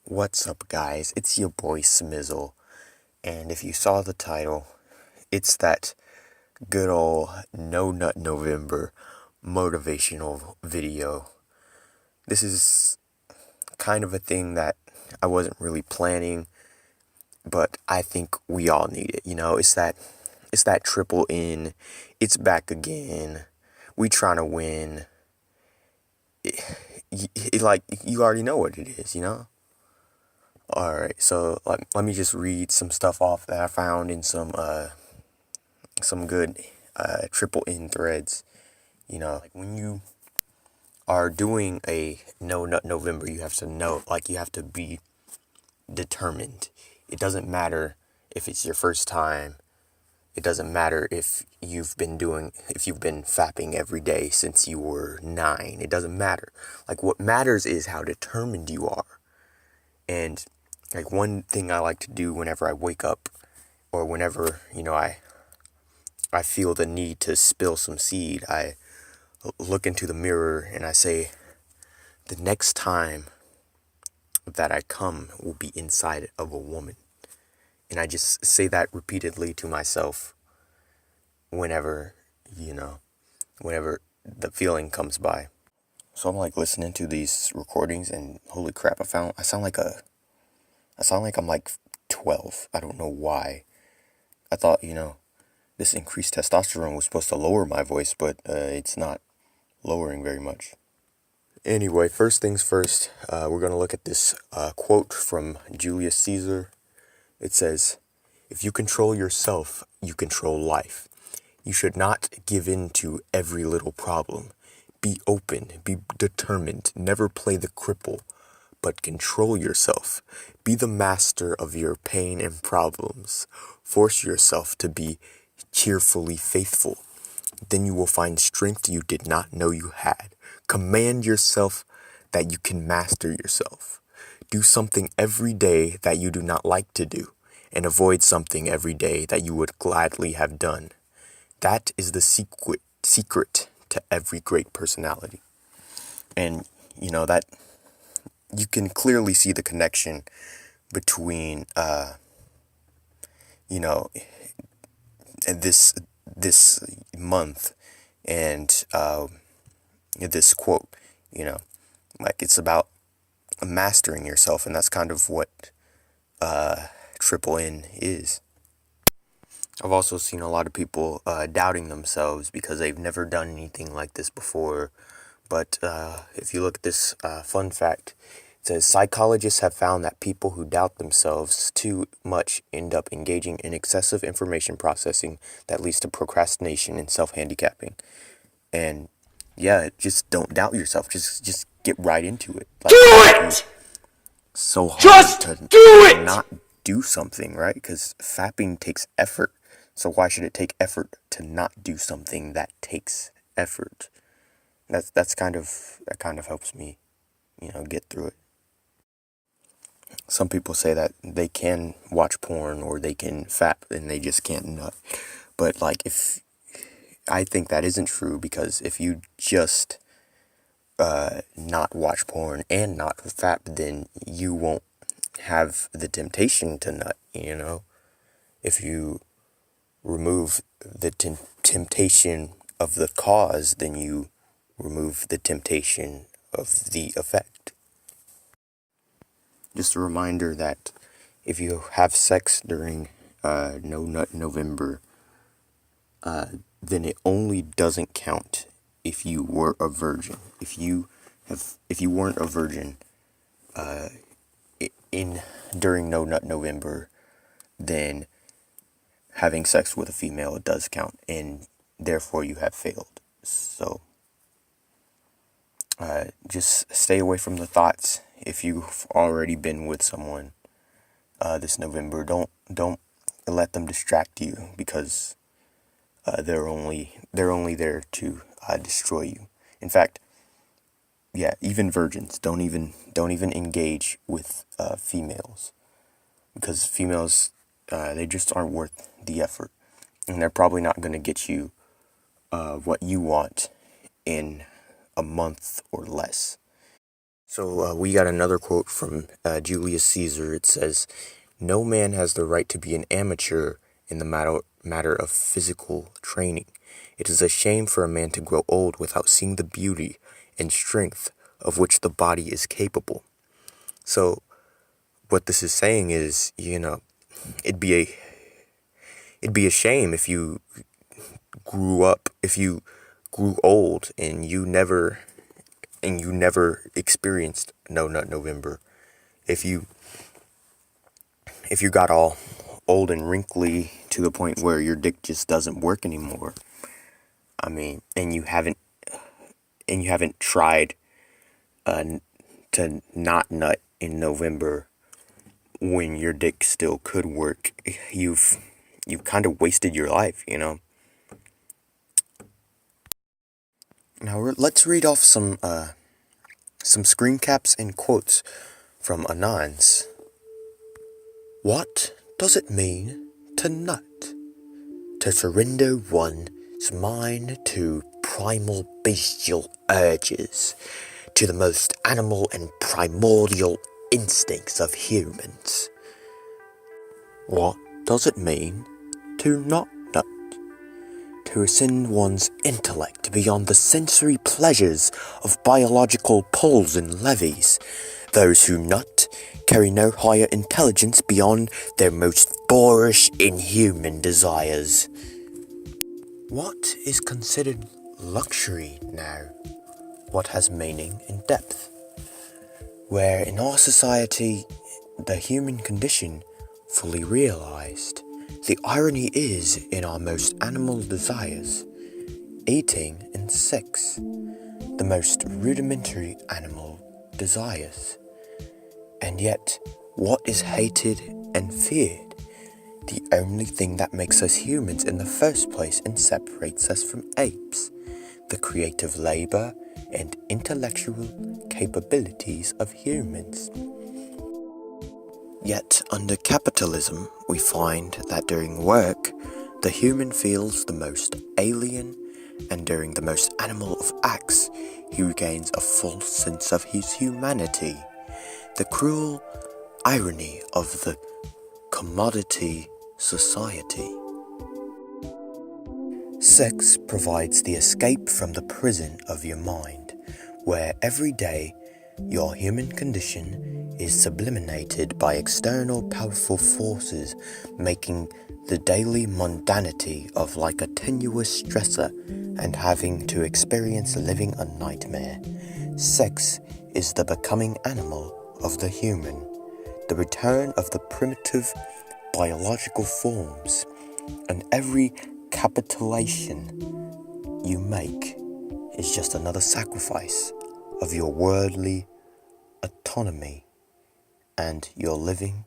What's up, guys? It's your boy Smizzle, and if you saw the title, it's that good old No Nut November motivational video. This is kind of a thing that I wasn't really planning, but I think we all need it. It's that triple N. It's back again. We trying to win. Like you already know what it is. Alright, so let me just read some stuff off that I found in some good triple N threads. Like when you are doing a No Nut November, you have to know, you have to be determined. It doesn't matter if it's your first time. It doesn't matter if you've been fapping every day since you were 9. It doesn't matter. What matters is how determined you are. And one thing I like to do whenever I wake up, or whenever, I feel the need to spill some seed, I look into the mirror and I say, the next time that I come will be inside of a woman. And I just say that repeatedly to myself whenever the feeling comes by. So I'm listening to these recordings, and holy crap, I sound like I'm 12. I don't know why. I thought, this increased testosterone was supposed to lower my voice, but it's not lowering very much. Anyway, first things first, we're going to look at this quote from Julius Caesar. It says, "If you control yourself, you control life. You should not give in to every little problem. Be open, be determined, never play the cripple, but control yourself. Be the master of your pain and problems. Force yourself to be cheerfully faithful. Then you will find strength you did not know you had. Command yourself that you can master yourself. Do something every day that you do not like to do, and avoid something every day that you would gladly have done. That is the secret to every great personality." And, that you can clearly see the connection between, this month and this quote. It's about mastering yourself, and that's kind of what triple N is. I've also seen a lot of people doubting themselves because they've never done anything like this before. But if you look at this fun fact, it says psychologists have found that people who doubt themselves too much end up engaging in excessive information processing that leads to procrastination and self-handicapping. And yeah, just don't doubt yourself. Just get right into it. Do it! So hard Just to do it! not do something, right? Because fapping takes effort. So why should it take effort to not do something that takes effort? That kind of helps me, get through it. Some people say that they can watch porn or they can fap and they just can't nut. But if I think that isn't true, because if you just not watch porn and not fap, then you won't have the temptation to nut. If you remove the temptation of the cause, then you remove the temptation of the effect. Just a reminder that if you have sex during No Nut November, then it only doesn't count if you were a virgin. If you weren't a virgin during No Nut November, then having sex with a female does count, and therefore you have failed. So just stay away from the thoughts. If you've already been with someone this November, don't let them distract you, because they're only there to destroy you. In fact, yeah, even virgins don't even engage with females, because females they just aren't worth the effort, and they're probably not going to get you what you want in a month or less. So we got another quote from Julius Caesar. It says, "No man has the right to be an amateur in the matter of physical training. It is a shame for a man to grow old without seeing the beauty and strength of which the body is capable." So what this is saying is, it'd be a shame if you grew old and you never experienced No Nut November. If you got all old and wrinkly to the point where your dick just doesn't work anymore. I mean, and you haven't tried to not nut in November when your dick still could work. You've kind of wasted your life, Now let's read off some screen caps and quotes from Anons. What does it mean to nut? To surrender one's mind to primal bestial urges, to the most animal and primordial instincts of humans. What does it mean to not nut? To ascend one's intellect beyond the sensory pleasures of biological pulls and levies. Those who nut carry no higher intelligence beyond their most boorish inhuman desires. What is considered luxury now? What has meaning and depth? Where in our society the human condition fully realized, the irony is in our most animal desires, eating and sex, the most rudimentary animal desires. And yet, what is hated and feared? The only thing that makes us humans in the first place and separates us from apes, the creative labor and intellectual capabilities of humans. Yet, under capitalism, we find that during work, the human feels the most alien, and during the most animal of acts, he regains a full sense of his humanity. The cruel irony of the commodity society. Sex provides the escape from the prison of your mind, where every day your human condition is sublimated by external powerful forces, making the daily mundanity of like a tenuous stressor and having to experience living a nightmare. Sex is the becoming animal of the human, the return of the primitive biological forms, and every capitulation you make is just another sacrifice of your worldly autonomy and your living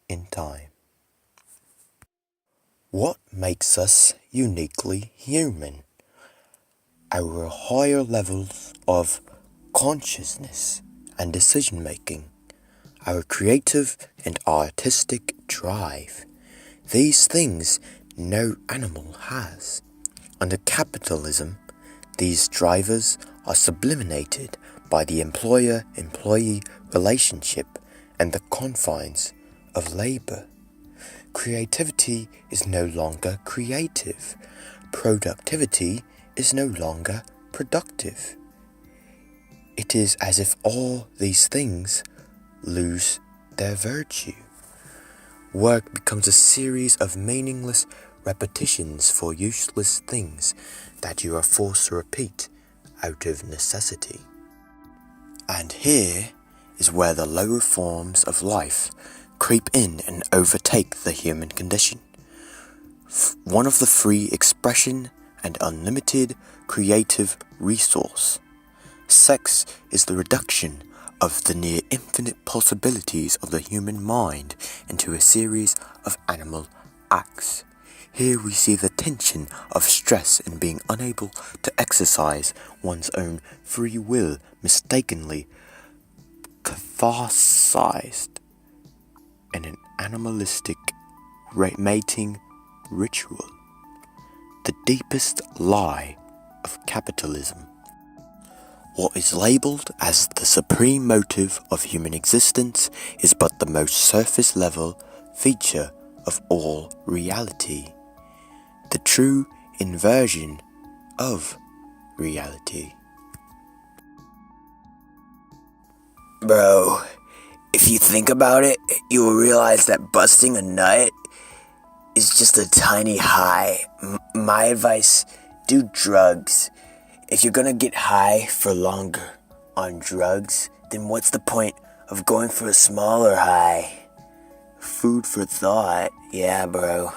in time. What makes us uniquely human? Our higher levels of consciousness and decision-making, our creative and artistic drive. These things no animal has. Under capitalism, these drivers are sublimated by the employer-employee relationship and the confines of labor. Creativity is no longer creative. Productivity is no longer productive. It is as if all these things lose their virtue. Work becomes a series of meaningless repetitions for useless things that you are forced to repeat out of necessity. And here is where the lower forms of life creep in and overtake the human condition. One of the free expression and unlimited creative resource. Sex is the reduction of the near infinite possibilities of the human mind into a series of animal acts. Here we see the tension of stress in being unable to exercise one's own free will mistakenly catharsized in an animalistic mating ritual. The deepest lie of capitalism. What is labelled as the supreme motive of human existence is but the most surface level feature of all reality. The true inversion of reality. Bro, if you think about it, you will realize that busting a nut is just a tiny high. My advice, do drugs. If you're gonna get high for longer on drugs, then what's the point of going for a smaller high? Food for thought, yeah, bro.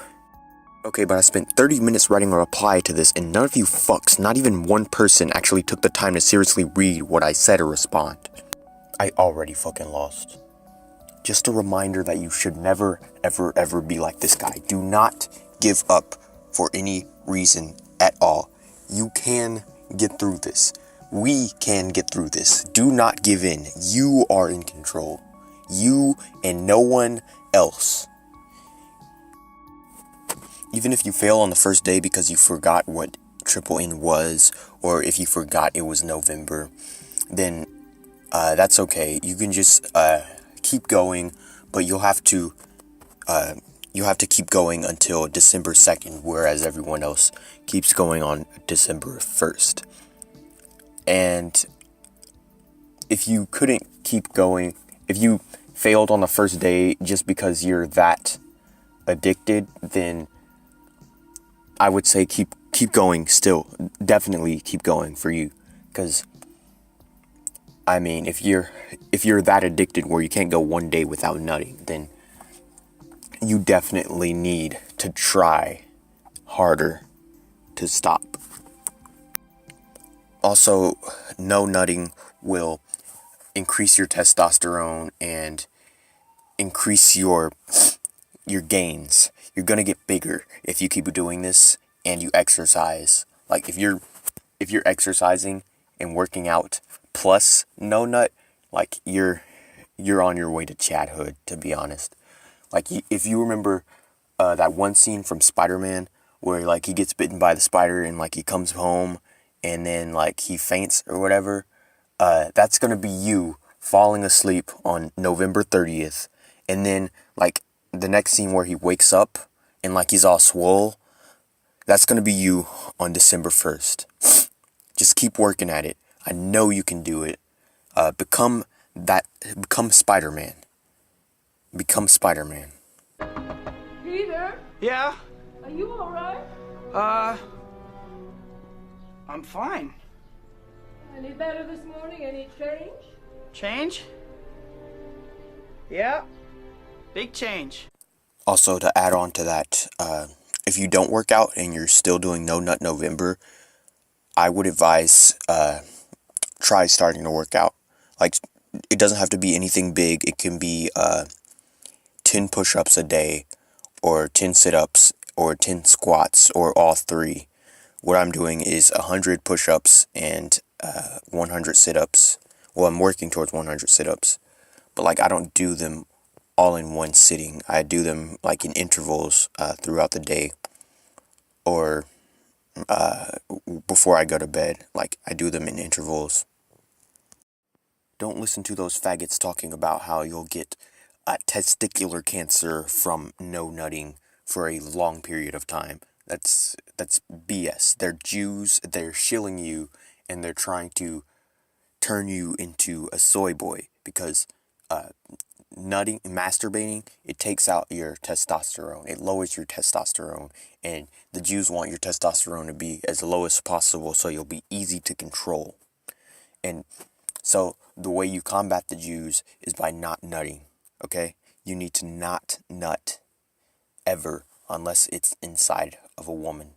Okay, but I spent 30 minutes writing a reply to this, and none of you fucks, not even one person, actually took the time to seriously read what I said or respond. I already fucking lost. Just a reminder that you should never, ever, ever be like this guy. Do not give up for any reason at all. You can get through this. We can get through this. Do not give in. You are in control. You and no one else. Even if you fail on the first day because you forgot what triple N was, or if you forgot it was November, then that's okay. You can just keep going, but you'll have to keep going until December 2nd, whereas everyone else keeps going on December 1st. And if you couldn't keep going, if you failed on the first day just because you're that addicted, then I would say keep going still. Definitely keep going for you, because I mean, if you're that addicted where you can't go one day without nutting, then you definitely need to try harder to stop. Also, no nutting will increase your testosterone and increase your gains. You're gonna get bigger if you keep doing this and you exercise. Like if you're exercising and working out plus no nut, like you're on your way to chadhood, to be honest. Like if you remember that one scene from Spider-Man where like he gets bitten by the spider and like he comes home and then like he faints or whatever, that's gonna be you falling asleep on November 30th, and then like the next scene where he wakes up and like he's all swole, that's gonna be you on December 1st. Just keep working at it. I know you can do it. Become Spider-Man. Become Spider-Man. Peter? Yeah? Are you alright? I'm fine. Any better this morning? Any change? Change? Yeah. Big change. Also, to add on to that, if you don't work out and you're still doing No Nut November, I would advise try starting to work out. Like, it doesn't have to be anything big. It can be 10 push-ups a day, or 10 sit-ups, or 10 squats, or all three. What I'm doing is 100 push-ups and 100 sit-ups. Well, I'm working towards 100 sit-ups, but like I don't do them all in one sitting. I do them like in intervals throughout the day, or before I go to bed. Like I do them in intervals. Don't listen to those faggots talking about how you'll get testicular cancer from no nutting for a long period of time. That's BS. They're Jews, they're shilling you, and they're trying to turn you into a soy boy, because nutting, masturbating, it takes out your testosterone. It lowers your testosterone, and the Jews want your testosterone to be as low as possible so you'll be easy to control. And so the way you combat the Jews is by not nutting, okay? You need to not nut ever unless it's inside of a woman.